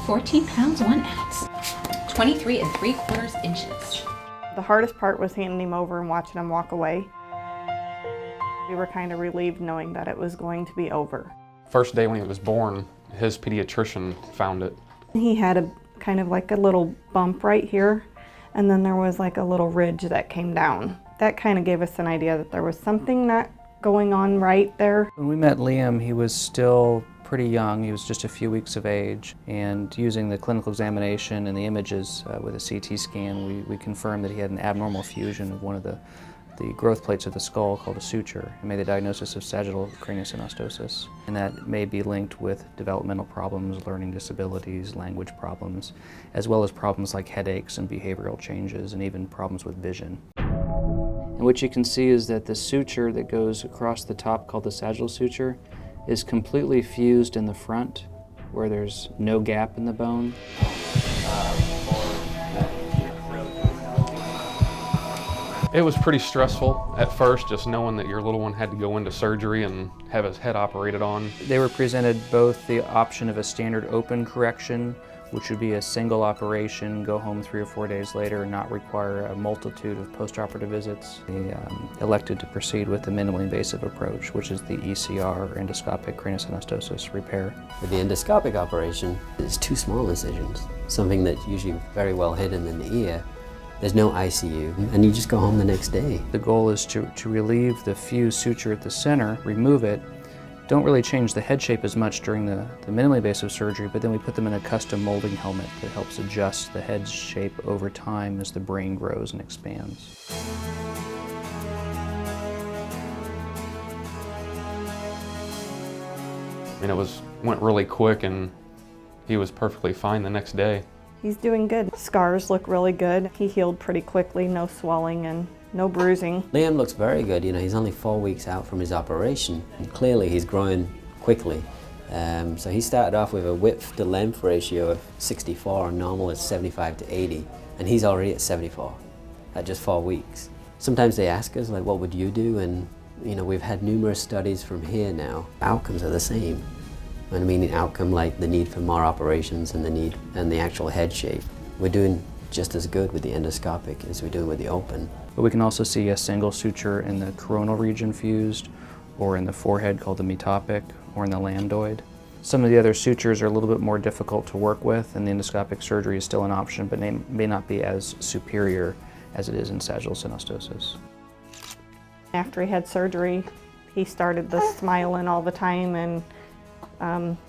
14 pounds, 1 ounce. 23 3/4 inches. The hardest part was handing him over and watching him walk away. We were kind of relieved knowing that it was going to be over. First day when he was born, his pediatrician found it. He had a kind of like a little bump right here, and then there was like a little ridge that came down. That kind of gave us an idea that there was something not going on right there. When we met Liam, he was still pretty young. He was just a few weeks of age, and using the clinical examination and the images with a CT scan, we confirmed that he had an abnormal fusion of one of the growth plates of the skull called a suture, and made the diagnosis of sagittal craniosynostosis. And that may be linked with developmental problems, learning disabilities, language problems, as well as problems like headaches and behavioral changes, and even problems with vision. And what you can see is that the suture that goes across the top, called the sagittal suture, is completely fused in the front, where there's no gap in the bone. It was pretty stressful at first, just knowing that your little one had to go into surgery and have his head operated on. They were presented both the option of a standard open correction, which would be a single operation, go home 3 or 4 days later, and not require a multitude of postoperative visits. They elected to proceed with the minimally invasive approach, which is the ECR, or endoscopic craniosynostosis repair. With the endoscopic operation, it's 2 small incisions, something that's usually very well hidden in the ear. There's no ICU, and you just go home the next day. The goal is to relieve the fused suture at the center, remove it. Don't really change the head shape as much during the minimally invasive surgery, but then we put them in a custom molding helmet that helps adjust the head shape over time as the brain grows and expands. And it went really quick, and he was perfectly fine the next day. He's doing good. Scars look really good. He healed pretty quickly, no swelling and no bruising. Liam looks very good. You know, he's only 4 weeks out from his operation, and clearly he's growing quickly. So he started off with a width to length ratio of 64, and normal is 75 to 80, and he's already at 74 at just 4 weeks. Sometimes they ask us, like, what would you do? And you know, we've had numerous studies from here now. Outcomes are the same. I mean, the outcome like the need for more operations and the actual head shape. We're doing just as good with the endoscopic as we're doing with the open. But we can also see a single suture in the coronal region fused, or in the forehead called the metopic, or in the lambdoid. Some of the other sutures are a little bit more difficult to work with, and the endoscopic surgery is still an option, but may not be as superior as it is in sagittal synostosis. After he had surgery, he started the smiling all the time, and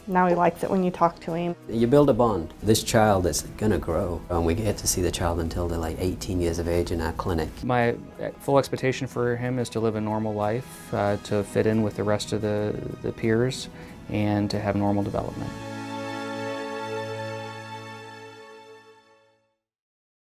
now he likes it when you talk to him. You build a bond. This child is gonna grow, and we get to see the child until they're like 18 years of age in our clinic. My full expectation for him is to live a normal life, to fit in with the rest of the peers, and to have normal development.